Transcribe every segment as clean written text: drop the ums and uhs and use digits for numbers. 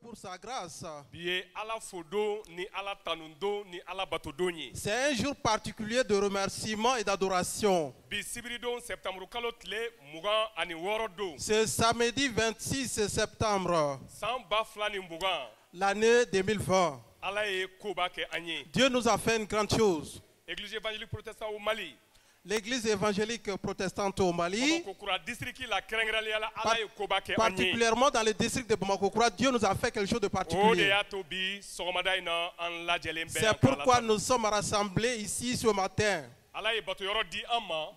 Pour sa grâce. C'est un jour particulier de remerciement et d'adoration. C'est samedi 26 septembre, l'année 2020. Dieu nous a fait une grande chose. L'église évangélique protestante au Mali, particulièrement dans le district de Bamako, Dieu nous a fait quelque chose de particulier. C'est pourquoi nous sommes rassemblés ici ce matin.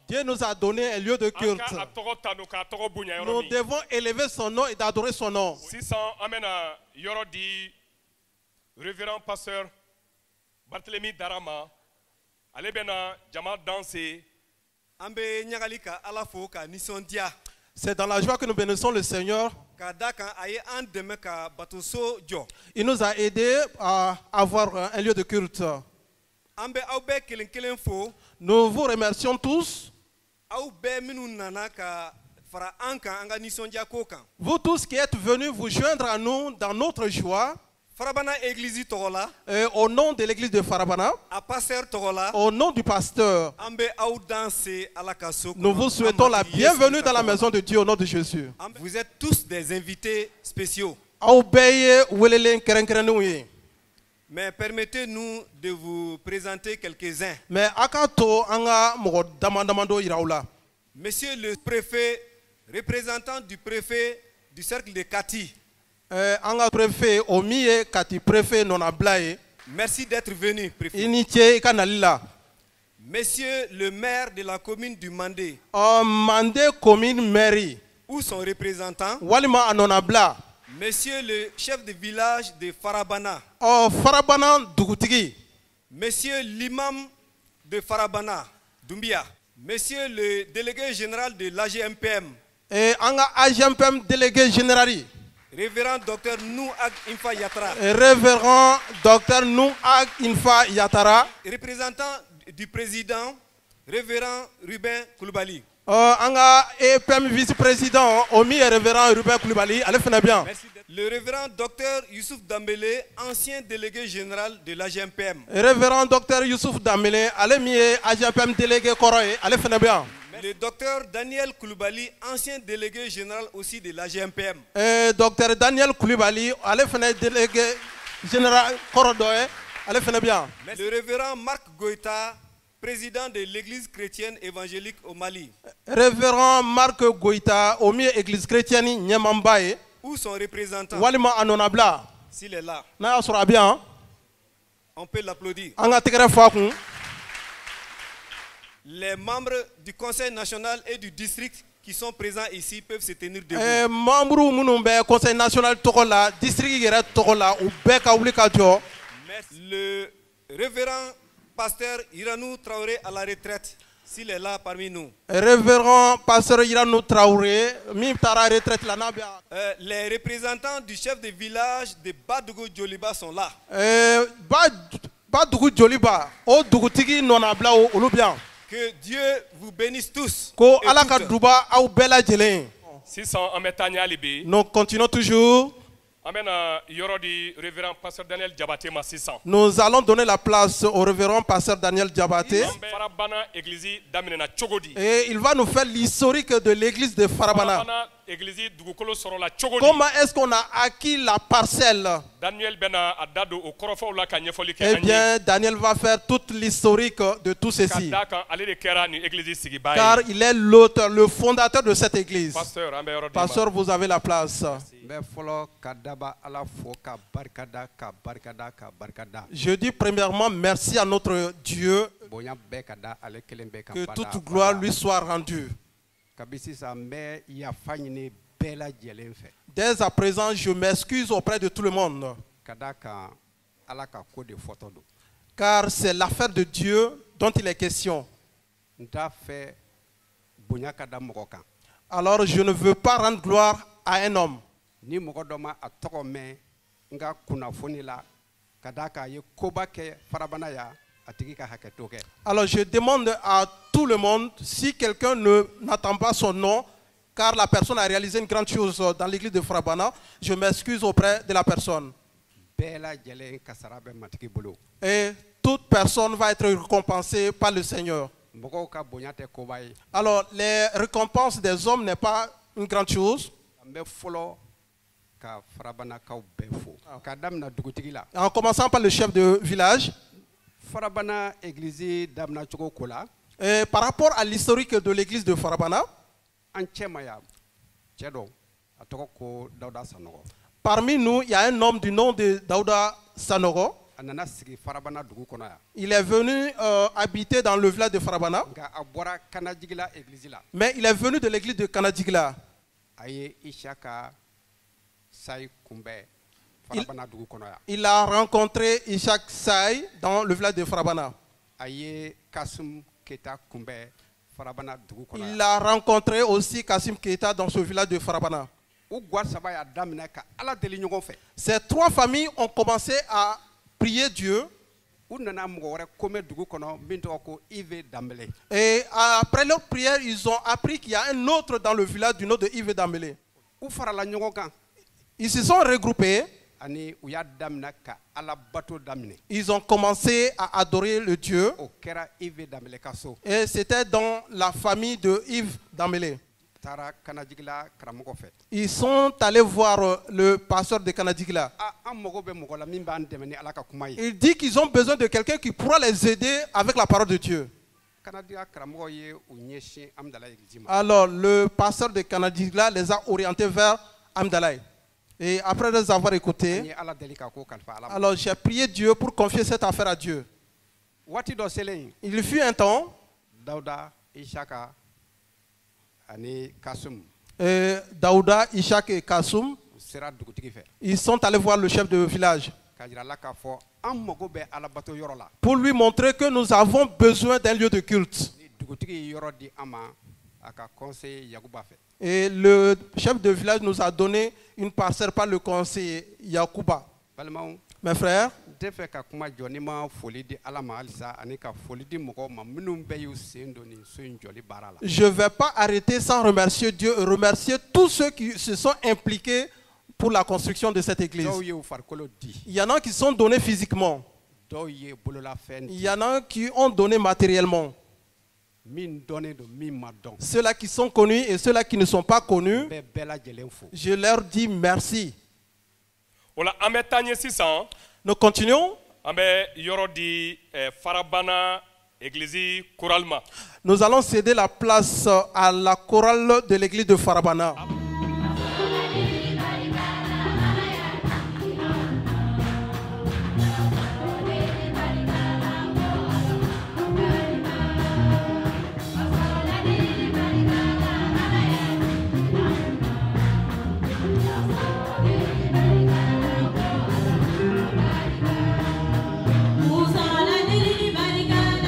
Dieu nous a donné un lieu de culte. Nous devons élever son nom et d'adorer son nom. Révérend pasteur Barthélemy Darama, allez bien Jamal danser. C'est dans la joie que nous bénissons le Seigneur. Il nous a aidés à avoir un lieu de culte. Nous vous remercions tous. Vous tous qui êtes venus vous joindre à nous dans notre joie. Au nom de l'église de Farabana, au nom du pasteur, nous vous souhaitons la bienvenue dans la maison de Dieu au nom de Jésus. Vous êtes tous des invités spéciaux. Mais permettez-nous de vous présenter quelques-uns. Monsieur le préfet, représentant du préfet du cercle de Kati. Merci d'être venu, préfet. Monsieur le maire de la commune du Mandé. Ou son représentant. Monsieur le chef de village de Farabana. Monsieur l'imam de Farabana, Doumbia. Monsieur le délégué général de l'AGMPM. Délégué général. Révérend Dr Nouag Infa Yatara. Révérend Dr Nouag Infa Yatara. Représentant du président, Révérend Ruben Koulibaly. Anga EPM vice-président, Omi et Révérend Ruben Koulibaly. Allez, faites bien. Merci. Le Révérend Dr Youssouf Dambélé, ancien délégué général de l'AGMPM. Révérend Dr Youssouf Dambélé, allez, mieux AGMPM délégué Koroye. Allez, faites bien. Le docteur Daniel Koulibaly, ancien délégué général aussi de l'AGMPM. Docteur Daniel Koulibaly, allez faire délégué général Korodoye, allez faire bien. Le révérend Marc Goïta, président de l'église chrétienne évangélique au Mali. Révérend Marc Goïta, au milieu église chrétienne Nyamambaye. Ou son représentant. Walima Anonabla. S'il est là. Na sera bien. On peut l'applaudir. Anga tigre fakun. Les membres du conseil national et du district qui sont présents ici peuvent se tenir debout. Membres du conseil national Togola, district Yere Togola, ou Beka Oulikadio. Le révérend pasteur Iranou Traoré à la retraite, s'il est là parmi nous. Révérend pasteur Iranou Traoré, Mimtara retraite la Nabia. Les représentants du chef de village de Badougou Djoliba sont là. Badougou Djoliba, O Dougutigi Nonabla ou Olubian. Que Dieu vous bénisse tous. Nous continuons toujours. Nous allons donner la place au révérend pasteur Daniel Diabaté. Et il va nous faire l'historique de l'église de Farabana. Comment est-ce qu'on a acquis la parcelle? Eh bien, Daniel va faire toute l'historique de tout ceci. Car il est l'auteur, le fondateur de cette église. Pasteur, vous avez la place. Je dis premièrement merci à notre Dieu. Que toute gloire lui soit rendue. Dès à présent, je m'excuse auprès de tout le monde. Car c'est l'affaire de Dieu dont il est question. Alors je ne veux pas rendre gloire à un homme. Alors je demande à tout le monde, si quelqu'un n'attend pas son nom, car la personne a réalisé une grande chose dans l'église de Farabana, je m'excuse auprès de la personne. Et toute personne va être récompensée par le Seigneur. Alors les récompenses des hommes n'est pas une grande chose. En commençant par le chef de village. Et par rapport à l'historique de l'église de Farabana, parmi nous, il y a un homme du nom de Daouda Sanogo. Il est venu habiter dans le village de Farabana. Mais il est venu de l'église de Kanadigla. Il a rencontré Ishak Sai dans le village de Farabana. Il a rencontré aussi Kassim Keita dans ce village de Farabana. Ces trois familles ont commencé à prier Dieu. Et après leur prière, ils ont appris qu'il y a un autre dans le village du nom de Yves Dambélé. Ils se sont regroupés. Ils ont commencé à adorer le Dieu. Et c'était dans la famille de Yves Dambélé. Ils sont allés voir le pasteur de Kanadigla. Il dit qu'ils ont besoin de quelqu'un qui pourra les aider avec la parole de Dieu. Alors le pasteur de Kanadigla les a orientés vers Amdalaï. Et après les avoir écoutés, alors j'ai prié Dieu pour confier cette affaire à Dieu. Il fut un temps, Daouda, Ishak et Kassoum, ils sont allés voir le chef de village pour lui montrer que nous avons besoin d'un lieu de culte. Et le chef de village nous a donné une parcelle par le conseiller Yakuba. Mes frères, je ne vais pas arrêter sans remercier Dieu et remercier tous ceux qui se sont impliqués pour la construction de cette église. Il y en a qui sont donnés physiquement. Il y en a qui ont donné matériellement. Ceux-là qui sont connus et ceux-là qui ne sont pas connus, je leur dis merci. Nous continuons. Nous allons céder la place à la chorale de l'église de Farabana. Barikana,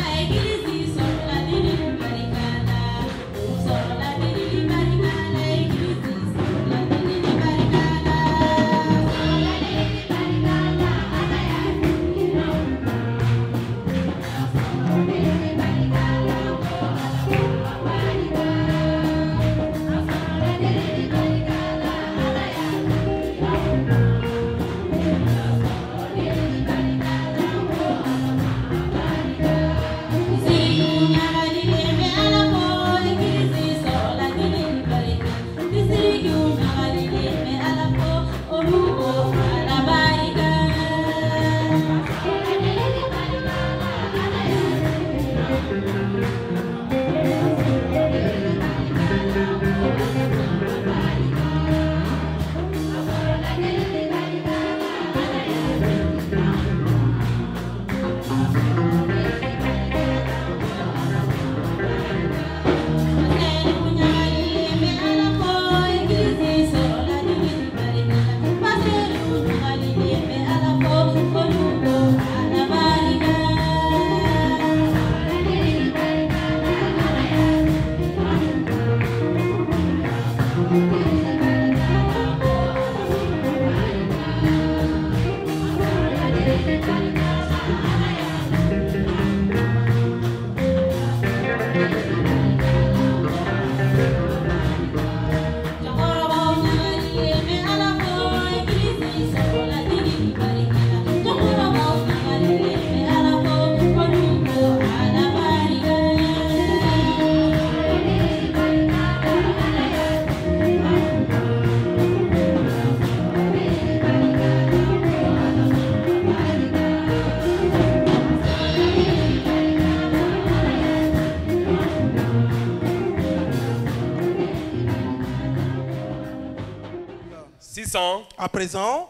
À présent,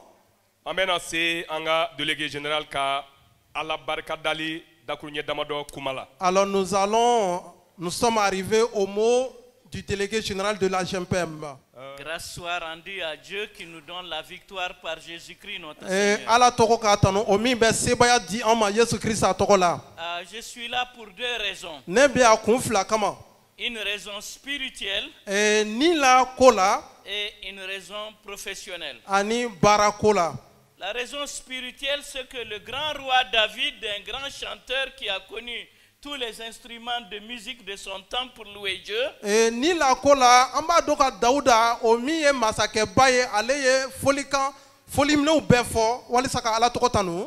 amen ase anga délégué général ka ala barka dali dakunye damado kumala. Alors nous sommes arrivés au mot du délégué général de la GMPM. Grâce soit rendue à Dieu qui nous donne la victoire par Jésus-Christ notre Et Seigneur. Je suis là pour deux raisons. Une raison spirituelle et une raison professionnelle. La raison spirituelle, c'est que le grand roi David, un grand chanteur qui a connu tous les instruments de musique de son temps pour louer Dieu.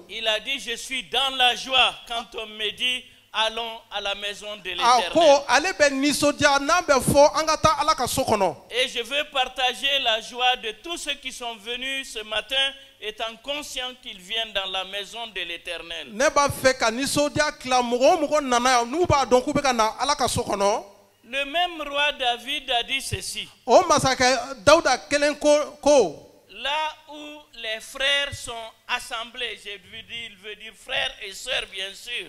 Il a dit, je suis dans la joie quand on me dit, allons à la maison de l'Éternel. Et je veux partager la joie de tous ceux qui sont venus ce matin étant conscients qu'ils viennent dans la maison de l'Éternel. Le même roi David a dit ceci. Là où les frères sont assemblés, il veut dire frères et sœurs bien sûr.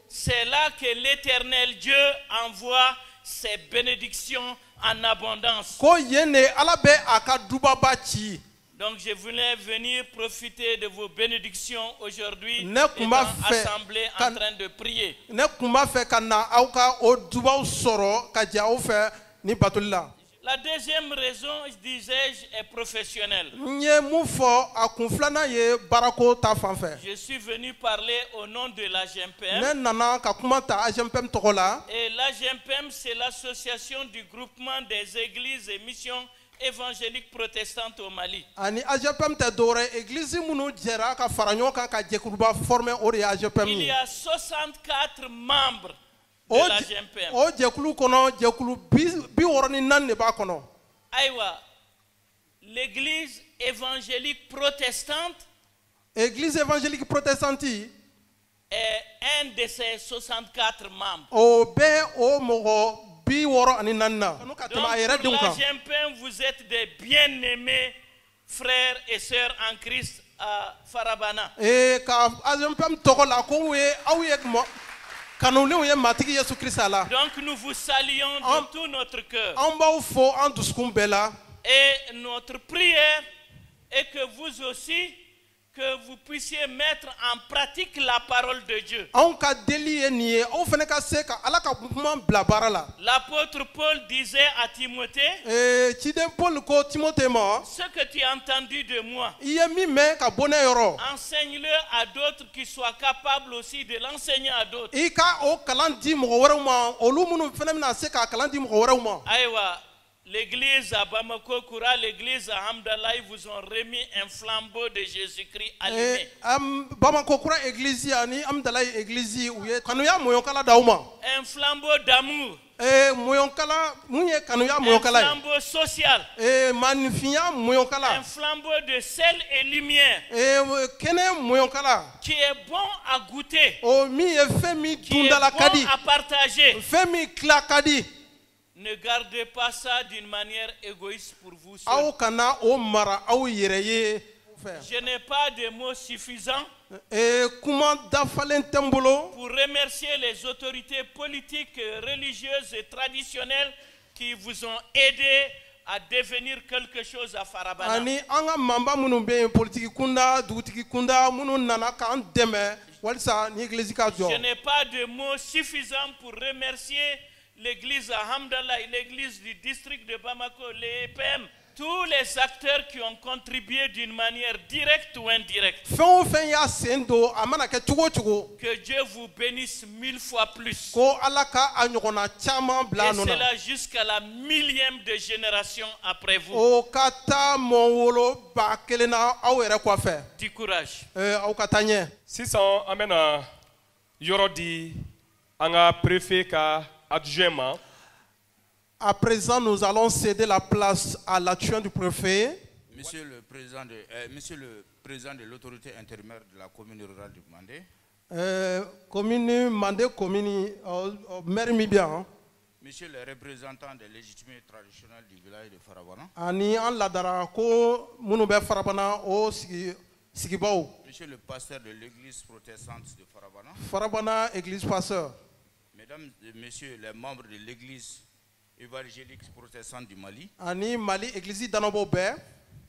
C'est là que l'Éternel Dieu envoie ses bénédictions en abondance. Donc je voulais venir profiter de vos bénédictions aujourd'hui, étant assemblés en train de prier. La deuxième raison, disais-je, est professionnelle. Je suis venu parler au nom de la GMPM. Et la GMPM, c'est l'association du groupement des églises et missions évangéliques protestantes au Mali. Il y a 64 membres de la GMPM. Aïwa, l'église évangélique protestante est un de ces 64 membres. Donc, pour la GMPM, vous êtes des bien-aimés frères et sœurs en Christ à Farabana. Donc nous vous saluons de tout notre cœur. Et notre prière est que vous aussi, que vous puissiez mettre en pratique la parole de Dieu. L'apôtre Paul disait à Timothée, ce que tu as entendu de moi, enseigne-le à d'autres qui soient capables aussi de l'enseigner à d'autres. Aïwa, l'église à Bamako Koura, l'église à Hamdallah, ils vous ont remis un flambeau de Jésus-Christ allumé. Un flambeau d'amour. Un flambeau social. Un flambeau de sel et lumière. Qui est bon à goûter. Qui est bon à partager. Ne gardez pas ça d'une manière égoïste pour vous seul. Je n'ai pas de mots suffisants pour remercier les autorités politiques, religieuses et traditionnelles qui vous ont aidé à devenir quelque chose à Farabana. Je n'ai pas de mots suffisants pour remercier l'église à Hamdallah, l'église du district de Bamako, les EPM, tous les acteurs qui ont contribué d'une manière directe ou indirecte. Que Dieu vous bénisse 1000 fois plus. Et cela jusqu'à la 1000e de génération après vous. Du courage. 600 amena yorodi anga préfet ka adjoint. À présent, nous allons céder la place à l'adjoint du préfet. Monsieur le président de l'autorité intérimaire de la commune rurale du Mandé. Commune Mandé, commune maire Mibia. Monsieur le représentant des légitimés traditionnels du village de Farabana. Ani an ladara ko munu be Farabana o sigibaw. Monsieur le pasteur de l'église protestante de Farabana. Farabana église pasteur. Mesdames et messieurs les membres de l'église évangélique protestante du Mali. Ani Mali église danobo be.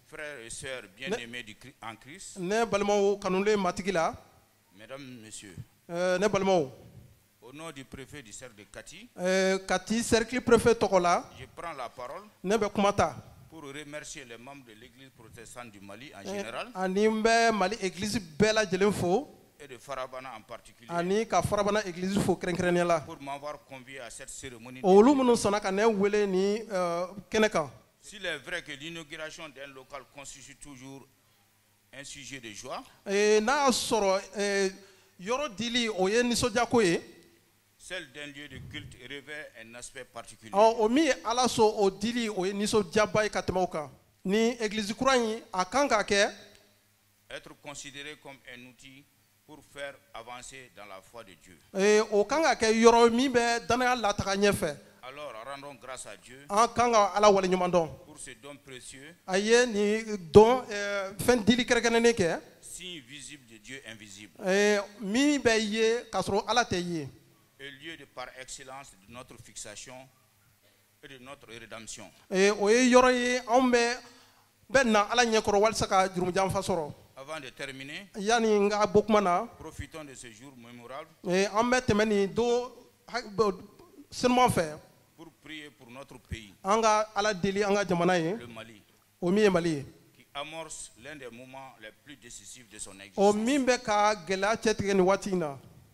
Frères et sœurs bien-aimés en Christ. Ne balmo kanule matigila. Mesdames, messieurs. Ne balmo. Au nom du préfet du cercle de Kati, Kati cercle préfet Tokola, je prends la parole pour remercier les membres de l'église protestante du Mali en général Mali église bella et de Farabana en particulier pour m'avoir convié à cette cérémonie. S'il est vrai que l'inauguration d'un local constitue toujours un sujet de joie, celle d'un lieu de culte revêt un aspect particulier. Être considéré comme un outil pour faire avancer dans la foi de Dieu. Alors rendons grâce à Dieu pour ce don précieux, signe visible de Dieu invisible. Et lieu de par excellence de notre fixation et de notre rédemption. Avant de terminer, profitons de ce jour mémorable pour prier pour notre pays, le Mali, qui amorce l'un des moments les plus décisifs de son existence.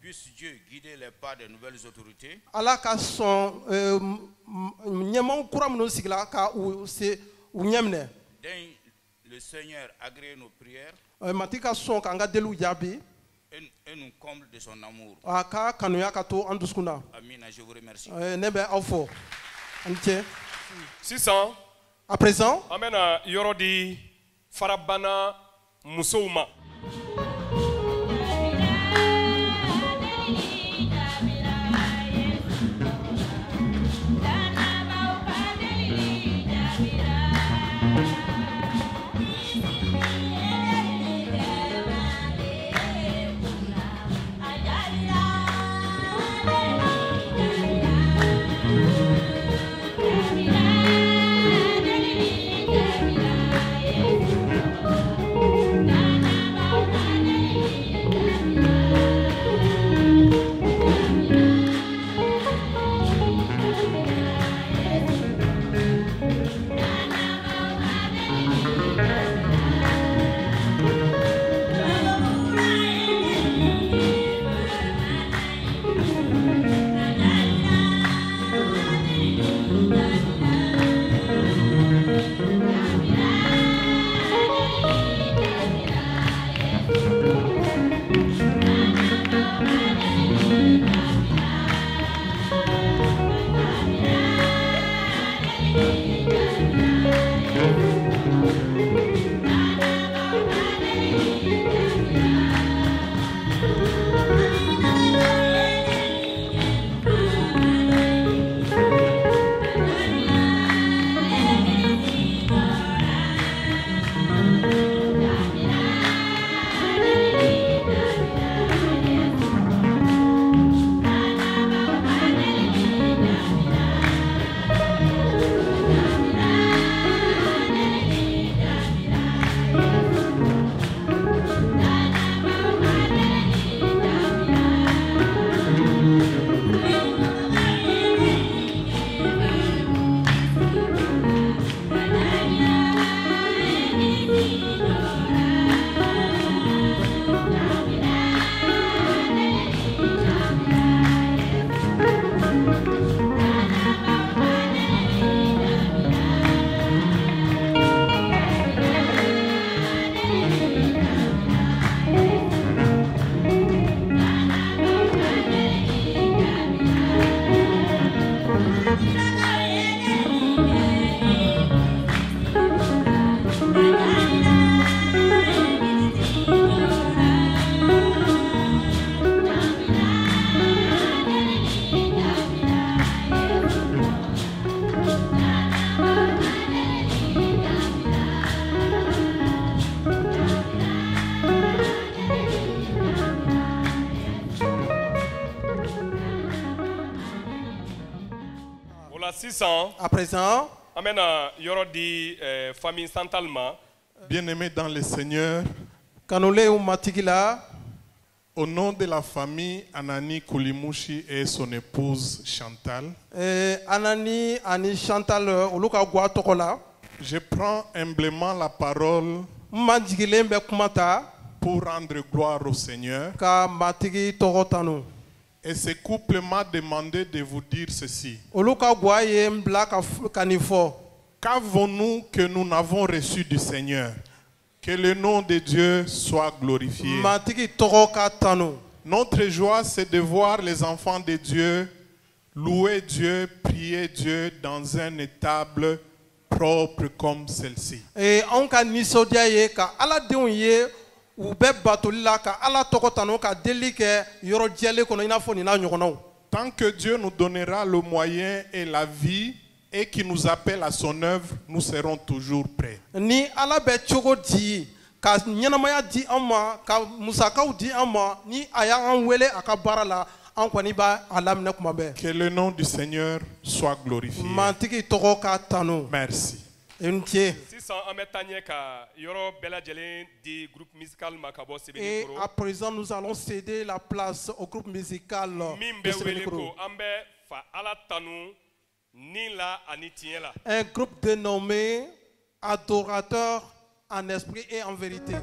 Puisse Dieu guider les pas des nouvelles autorités le Seigneur agrée nos prières et nous comble de son amour. Amen. Je vous remercie. 600. À présent, Amen. Yorodi Farabana Musouma. Bye. À présent, bien-aimés dans le Seigneur, au nom de la famille Anani Koulimouchi et son épouse Chantal, Anani Ani Chantal je prends humblement la parole pour rendre gloire au Seigneur. Et ce couple m'a demandé de vous dire ceci. Qu'avons-nous que nous n'avons reçu du Seigneur? Que le nom de Dieu soit glorifié. Notre joie, c'est de voir les enfants de Dieu louer Dieu, prier Dieu dans une table propre comme celle-ci. Tant que Dieu nous donnera le moyen et la vie et qui nous appelle à son œuvre, nous serons toujours prêts. Que le nom du Seigneur soit glorifié. Merci. Et à présent, nous allons céder la place au groupe musical de Sébenikoro. Un groupe dénommé Adorateurs en esprit et en vérité.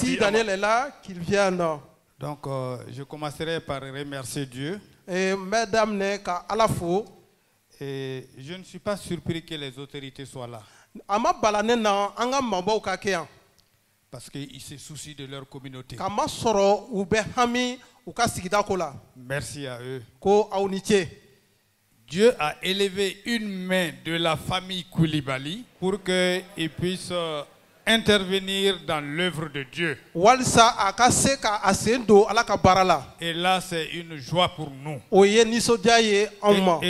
Si Daniel est là, qu'il vienne. Donc, je commencerai par remercier Dieu. Et mesdames, et je ne suis pas surpris que les autorités soient là. Parce qu'ils se soucient de leur communauté. Merci à eux. Dieu a élevé une main de la famille Koulibaly pour qu'ils puissent intervenir dans l'œuvre de Dieu. Et là, c'est une joie pour nous. Et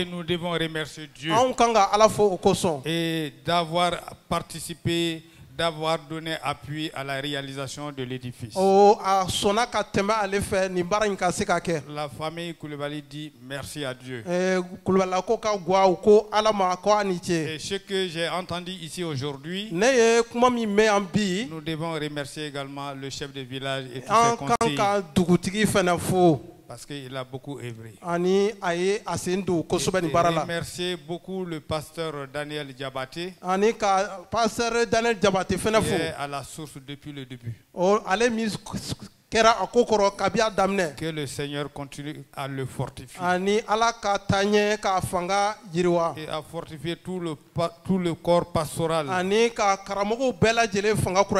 nous devons remercier Dieu. Et d'avoir participé d'avoir donné appui à la réalisation de l'édifice. La famille Koulibaly dit merci à Dieu. Et ce que j'ai entendu ici aujourd'hui, nous devons remercier également le chef de village et tous ses conseillers. Parce qu'il a beaucoup œuvré. Et remercier beaucoup le pasteur Daniel Diabaté, qui est à la source depuis le début. Que le Seigneur continue à le fortifier et à fortifier tout le corps pastoral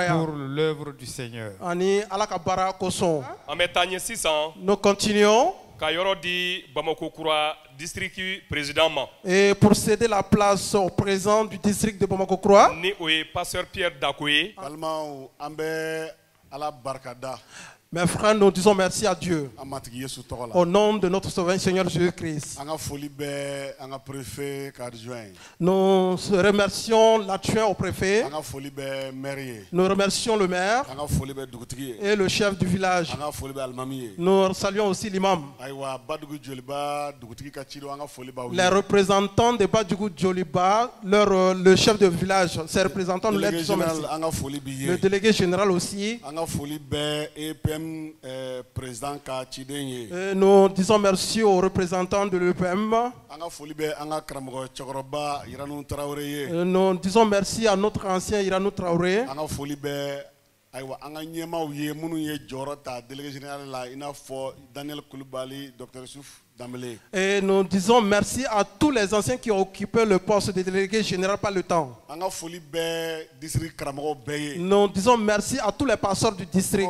pour l'œuvre du Seigneur. Nous continuons et pour céder la place au président du district de Bamako-Croix. Mes frères, nous disons merci à Dieu au nom de notre Sauveur Seigneur Jésus-Christ. Nous remercions l'adjoint au préfet. Nous remercions le maire et le chef du village. Nous saluons aussi l'imam. Les représentants de Badjougou Djoliba, le chef de village, ces représentants, nous les disons merci. Le délégué général aussi. Nous disons merci aux représentants de l'EPM. Nous disons merci à notre ancien Iranou Traoré. Et nous disons merci à tous les anciens qui ont occupé le poste de délégué général par le temps. Nous disons merci à tous les pasteurs du district.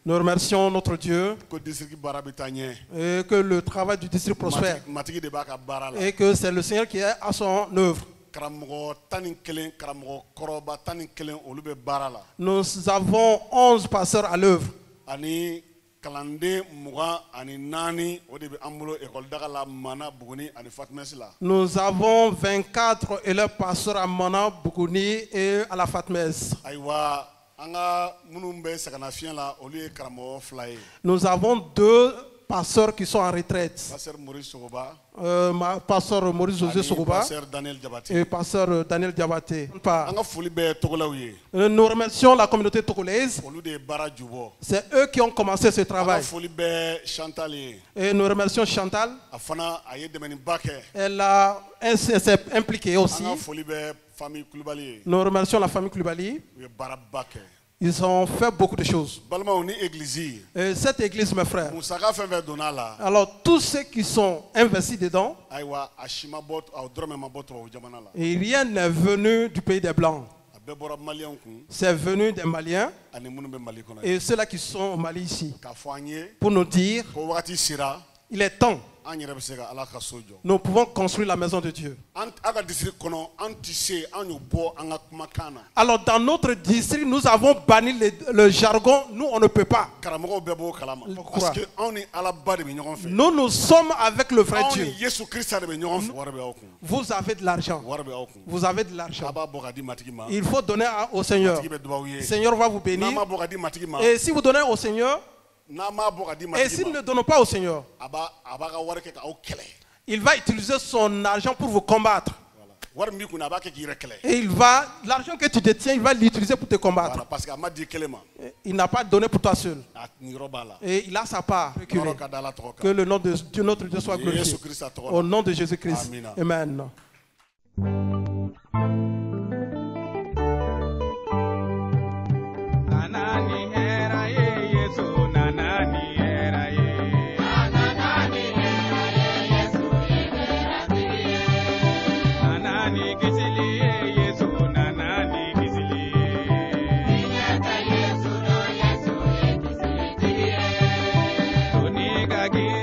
Nous remercions notre Dieu et que le travail du district prospère et que c'est le Seigneur qui est à son œuvre. Nous avons 11 pasteurs à l'œuvre. Nous avons 24 élèves pasteurs à Mana, Bougouni et à la Fatmes. Nous avons 2 pasteurs qui sont en retraite. Pasteur Maurice José Sogoba et pasteur Daniel Diabaté. Nous remercions la communauté togolaise. C'est eux qui ont commencé ce travail. Et nous remercions Chantal. Elle s'est impliquée aussi. Nous remercions la famille Koulibaly. Ils ont fait beaucoup de choses. Et cette église, mes frères, alors tous ceux qui sont investis dedans, et rien n'est venu du pays des Blancs. C'est venu des Maliens et ceux-là qui sont au Mali ici pour nous dire il est temps. Nous pouvons construire la maison de Dieu. Alors dans notre district, nous avons banni le jargon. Nous, on ne peut pas. Nous sommes avec le vrai Dieu. Vous avez de l'argent. Vous avez de l'argent. Il faut donner au Seigneur. Le Seigneur va vous bénir. Et si vous donnez au Seigneur, et s'il ne donne pas au Seigneur, il va utiliser son argent pour vous combattre. Et l'argent que tu détiens, il va l'utiliser pour te combattre. Il n'a pas donné pour toi seul. Et il a sa part. Que le nom de Dieu, notre Dieu, soit glorifié. Au nom de Jésus-Christ. Amen. Again.